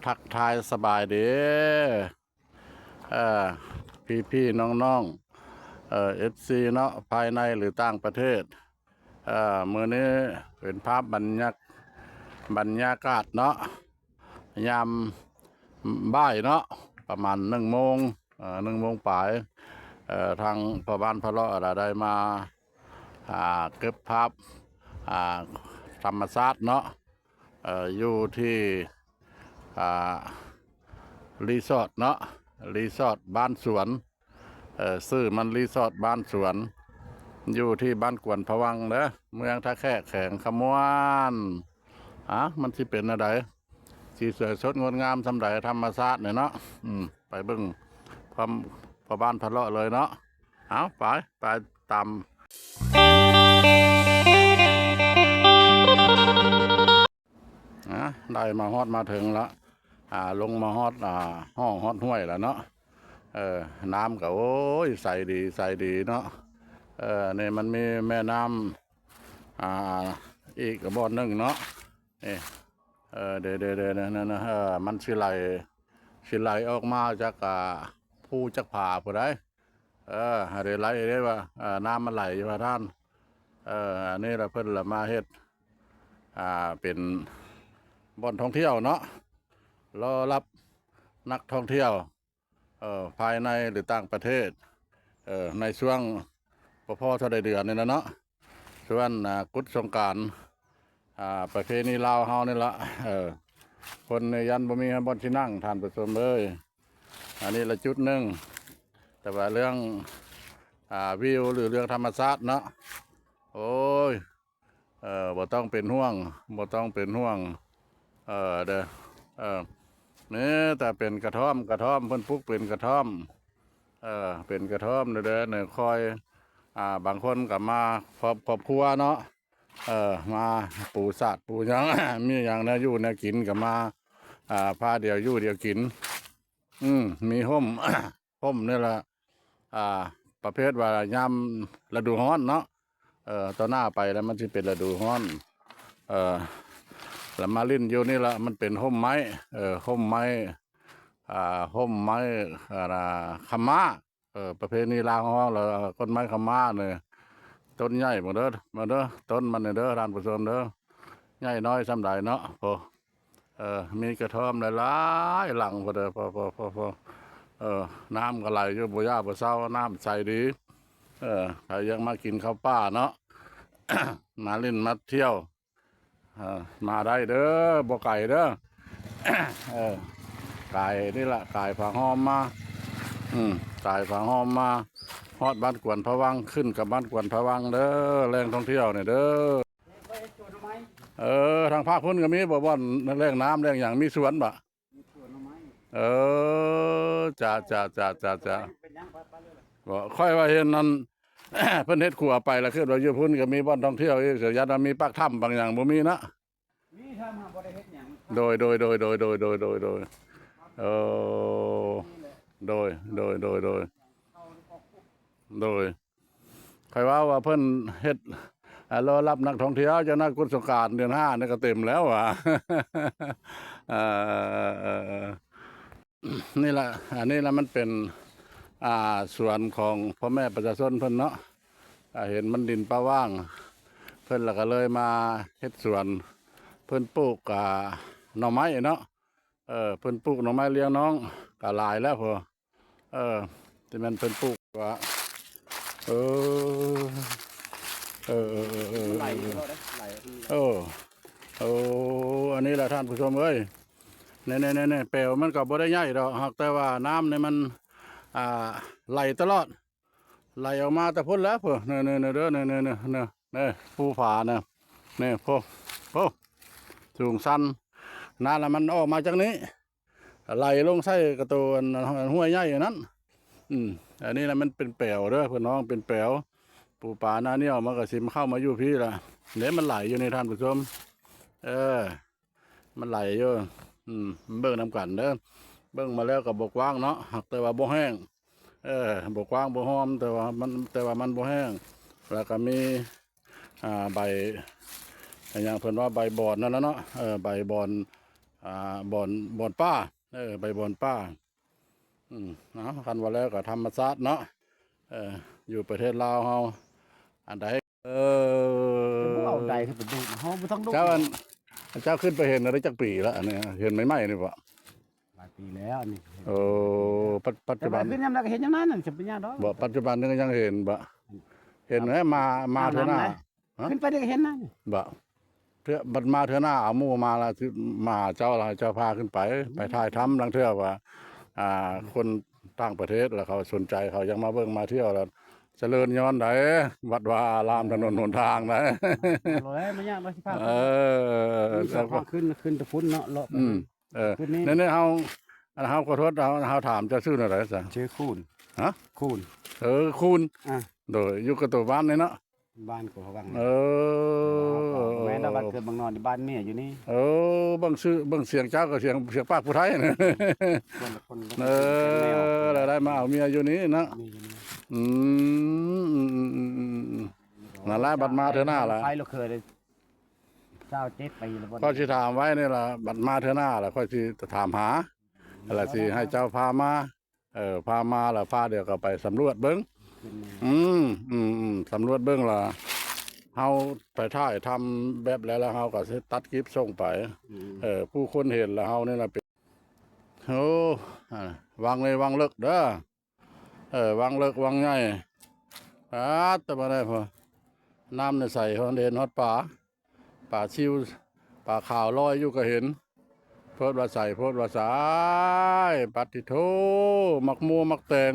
ทักทายสบายดีพี่น้องFC เนาะภายในหรือต่างประเทศมื้อนี้เป็นภาพบรรยากาศเนาะยามบ่ายเนาะประมาณ1 โมง1 โมงปลายทางพ่อบ้านพ่อเลาะอะไรได้มาเก็บภาพธรรมชาติเนาะอยู่ที่รีสอร์ทเนาะรีสอร์ทบ้านสวนชื่อมันรีสอร์ทบ้านสวนอยู่ที่บ้านกวนพะวังเด้อเมืองท่าแค่แข็งขมวนมันสิเป็นอะไรสีสวยสดงดงามสำหรับธรรมชาติเนี่ยเนาะไปเบิ่งพอบ้านพะเลาะเลยเนาะไปตามได้มาฮอดมาถึงแล้วลงมาฮอดห้องฮอดห้วยแล้วเนาะน้ำก็โอ้ยใสดีเนาะนี่มันมีแม่น้ำอีกกระบอกหนึ่งเนาะนี่เดี๋ยวนั่นมันสิไหลออกมาจากผู้จักผาผู้ใดเดี๋ยวไหลได้ว่าน้ำมันไหลมาท่านอันนี้เราเพิ่นละมาเฮ็ดเป็นบ่อนท่องเที่ยวเนาะรอรับนักท่องเที่ยวภายในหรือต่างประเทศในช่วงพ่อเท่าใดเดือนนี่นะเนาะช่วงกุศสงกรานต์ประเพณีลาวเฮานี่ละคนในยันบ่มีบ่อนที่นั่งทานประชมเลยอันนี้ละจุดหนึ่งแต่ว่าเรื่องวิวหรือเรื่องธรรมชาติเนาะโอ้ยบ่ต้องเป็นห่วงเด้อนี่แต่เป็นกระท่อมเพิ่นปลูกเป็นกระท่อมเป็นกระท่อมเด้อเนี่ยคอยบางคนกับมาครอบครัวเนาะมาปูสัตว์ปูหยัง มีอย่างนะอยู่นะกินกับมาพาเดียวอยู่เดียวกินมีห่ม ห่มนี่แหละประเภทว่ายามฤดูร้อนเนาะตอนหน้าไปแล้วมันจะเป็นฤดูร้อนแล้วมาลิ้นอยู่นี่ละมันเป็นห่มไม้ห่มไม้ขม่าประเพณีลาวของเราต้นไม้ขม่าเนี่ยต้นใหญ่มาเด้อต้นมันเนี่ยเด้อท่านผู้ชมเด้อใหญ่น้อยสำใดเนาะมีกระท่อมหลายหลังพอเด้อพอน้ำก็ไหลอยู่บ่ยากบ่เศร้าน้ำใสดีใครยังมากินข้าวป้าเนาะ มาเล่นมาเที่ยวมาได้เด้อบ่ไก่เด้อ ไก่นี่แหละไก่ผางหอมมาไก่ผางหอมมาฮอดบ้านกวนพะวังขึ้นกับบ้านกวนพะวังเด้อแหล่งท่องเที่ยวเนี่ยเด้อทางภาคพื้นก็มีบ่อนแหล่งน้ำแหล่งอย่างมีสวนบ่จะบ่ค่อยว่าเห็นนั่น เพิ่นเฮ็ดขัวไปแล้วคือว่าอยู่พุ่นก็มีบ่อนท่องเที่ยวอีกเสียยันมีปากถ้ำบางอย่างบ่มีนะมีทำบ่ได้เฮ็ดหยังโดยใครว่าเพิ่นเฮ็ดรอรับนักท่องเที่ยวเจ้านักกุศลสงกรานต์เดือน5นี่ก็เต็มแล้วว่ะ นี่แหละอันนี้ละมันเป็นสวนของพ่อแม่ประชาชนเพิ่นเนาะเห็นมันดินป่าว่างเพิ่นแล้วก็เลยมาเฮ็ดสวนเพิ่นปลูกหน่อไม้เนาะเพิ่นปลูกหน่อไม้เลี้ยงน้องก็หลายแล้วพอที่มันเพิ่นปลูกว่าไหลบ่ได้ไหลอันนี้แหละท่านผู้ชมเอ้ยเนี่ยเปลวมันก็บ่ได้ใหญ่ดอกหากแต่ว่าน้ำเนี่ยมันไหลตลอดไหลออกมาแต่พ้นแล้วเพื่อเนี่ยเด้อเนี่ยภูผาเนี่ยพอสูงสันนั่นแหละมันออกมาจากนี้ไหลลงใส่กระตูนห้วยใหญ่อย่างนั้นอันนี้แหละมันเป็นเปลวเด้อเพื่อนน้องเป็นเปลวปูป่าหน้าเนี่ยมันก็สิมเข้ามาอยู่พี่ละเนี่ยมันไหลอยู่ในท่านผู้ชมมันไหลอยู่เบิ่งน้ำกันเด้อเบิ่งมาแล้วกับบกว้างเนาะแต่ว่าบ่แห้งบกว้างบ่หอมแต่ว่ามันบ่แห้งแล้วก็มีใบอย่างเพิ่นว่าใบบอนนั่นแล้วเนาะใบบอน บ่อนป้าไปบ่อนป้าเนาะคันว่าแล้วก็ธรรมศาสตร์เนาะอยู่ประเทศลาวเฮาอันใดบ่เอาใดคือเป็นดูเฮาบ่ต้องดู เจ้าขึ้นไปเห็นอะไรจักปีแล้วอันนี้เห็นใหม่ๆนี่บ่ หลายปีแล้วนี่ โอ้ปัจ แต่ จุบั ว่าน ขึ้นยามใดก็เห็นยามนั้นน่ะสิเป็นหยังดอก บ่ปัจจุบันนี่ก็ยังเห็นบ่เห็นไหมมาเทื่อหน้า ขึ้นไปได้ก็เห็นนะนี่ บ่เทื่อบัดมาเทื่อหน้าเอาหมู่มาละที่มาเจ้าละเจ้าพาขึ้นไปถ่ายทำลังเทื่อว่าคนต่างประเทศแล้วเขาสนใจเขายังมาเบิ่งมาเที่ยวแล้วเจริญย้อนไดวัดวาอารามถนนหนทางได ร้อยมันยากบ่สิพา แล้วก็ ขึ้นตะพุ่นเนาะเลาะ ขึ้นนี่ นี่เฮาขอโทษเฮาถามเจะชื่ออะไรซะ ชื่อคูณ ฮะ คูณ คุณ อ่ะ โดยอยู่กับตัวบ้านนี่เนาะ บ้านก็วัง เออ แม่นบ้านเกิดบางนอนที่บ้านแม่อยู่นี่ บางชื่อบางเสียงเจ้าก็เสียงปากผู้ไทยนะ คนละคน ได้มาเอาเมียอยู่นี่นะ มีอยู่นี่ อืมนั่นแหละบัดมาเถอะหน้าล่ะ ไปเราเคยเลย27ปีแล้วบ่ ก็สิถามไว้นี่ล่ะบัดมาเถอะหน้าล่ะค่อยสิถามหาอะไรสิให้เจ้าพามาพามาแล้วพาเดี๋ยวก็ไปสำรวจเบิ่ง ขึ้นนี่ สำรวจเบิ่งล่ะเฮาไปถ่ายทำแบบแล้วเฮาก็สิตัดคลิปส่งไป ผู้คนเห็นแล้วเฮานี่ล่ะเป็นวางเลยวางเลิกเด้อวางเลิกวางใหญ่แต่บ่ได้พอน้ำในใส่ฮอนเห็นฮอดป่าชิวป่าขาวลอยอยู่ก็เห็นโพดว่าใส่โพดว่าสายปัดติโทมักมัวมักแตง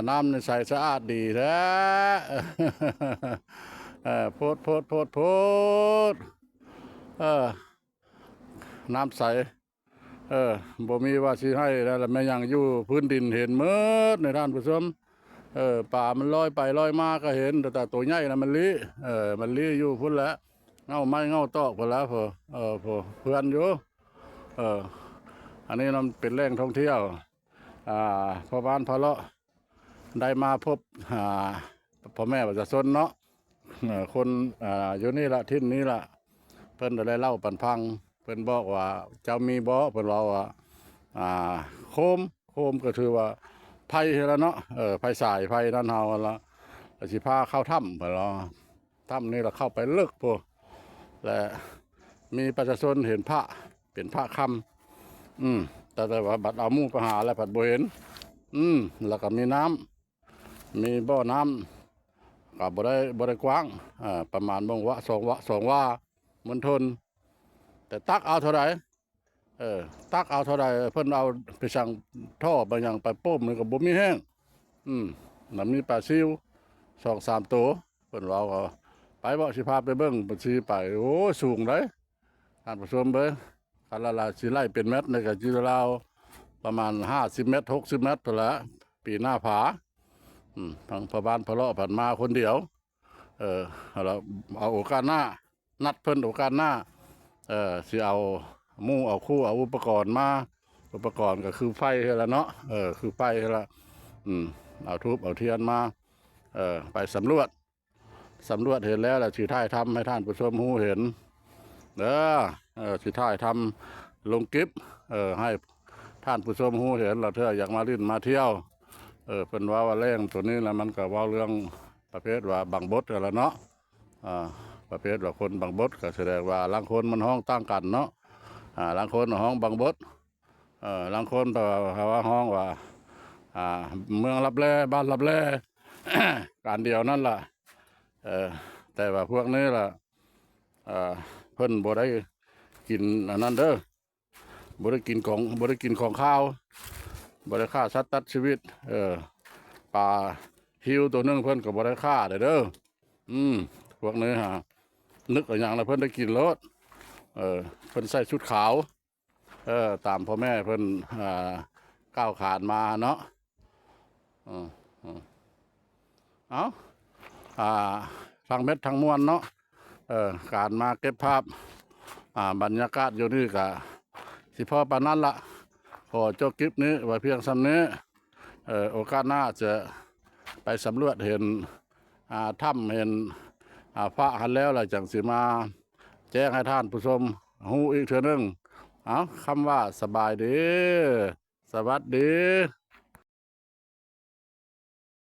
น้ำในใสสะอาดดีแท้ โพดน้ำใสบ่มีว่าสิให้แล้วแม่ยังอยู่พื้นดินเห็นเมิดในด้านผู้ชมป่ามันลอยไปลอยมาก็เห็นแต่ตัวใหญ่นะมันลี้มันลี้อยู่พุ่นแล้วเงาไม้เงาตอกพุ่นแล้วพอเพื่อนอยู่อันนี้มันเป็นแหล่งท่องเที่ยวพอบ้านพอเลาะได้มาพบพ่อแม่ประชาชนเนาะคนอยู่นี่ละที่นี้ละเพิ่นได้เล่าปันพังเพิ่นบอกว่าเจ้ามีบ่เพิ่นว่าโคมก็ถือว่าไผ่แล้วเนาะไผ่สายไผ่นั่นเฮาละสิพาเข้าถ้ำเพิ่นว่าถ้ำนี่ละเข้าไปลึกพวกและมีประชาชนเห็นพระเป็นพระคำแต่ว่าบัดเอามู่ไปหาแล้วบัดบ่เห็นแล้วก็มีน้ำมีบ่อน้ำก็บ่ได้กว้างประมาณบ่งวะสองว่ามันทนแต่ตักเอาเท่าไหร่ตักเอาเท่าไหร่เพิ่นเอาไปสั่งท่อบางอย่างไปโป้มมันก็บ่มีแห้งแล้วมีปลาซิว2-3ตัวเพิ่นว่าก็ไปบ่สิพาไปเบิ่งบัญชีไปโอ้สูงเด้ท่านผู้ชมเบิ่งคันละสิไล่เป็นเม็ดนี่ก็สิราวประมาณ50 เมตร60 เมตรพุ่นละปีหน้าผาทางพ่อบ้านพ่อเลาะผ่านมาคนเดียวเราเอาโอกาสหน้านัดเพิ่นโอกาสหน้าสิเอามู่เอาคู่เอาอุปกรณ์มาอุปกรณ์ก็คือไฟแล้วเนาะคือไฟแล้วเอาทูบเอาเทียนมาไปสำรวจเห็นแล้วแหละสิถ่ายทำให้ท่านผู้ชมฮู้เห็นสิถ่ายทำลงคลิปให้ท่านผู้ชมฮู้เห็นเราเธออยากมาลิ้นมาเที่ยวเป็นว่าแรงตัวนี้นะมันก็ว่าเรื่องประเภทว่าบางบดกันแล้วเนาะประเภทว่าคนบางบดก็แสดงว่าลางคนมันห้องตั้งกันเนาะลางคนห้องบางบดลางคนแต่ว่าห้องว่าเมืองลับแลบ้านลับแล การเดียวนั่นล่ะแต่ว่าพวกนี้ล่ะเพิ่นบ่ได้กินอันนั้นเด้อบ่ได้กินของข้าวบ่ได้ฆ่าสัตว์ตัดชีวิตปลาหิวตัวนึงเพิ่นก็บ่ได้ฆ่าเด้อพวกนี้นึกเอาอย่างแล้วเพิ่นได้กินรสเพิ่นใส่ชุดขาวตามพ่อแม่เพิ่นก้าวขานมาเนาะเอาทางเม็ดทางมวลเนาะการมาเก็บภาพบรรยากาศอยู่นี่ก็สิพอปานนั้นละขอจบคลิปนี้ไว้เพียงส่ำนี้โอกาสหน้าจะไปสำรวจเห็นถ้ำเห็นพระหันแล้วล่ะจังสิมาแจ้งให้ท่านผู้ชม ฮู้อีกเทื่อหนึงเอาคำว่าสบายดีสวัสดี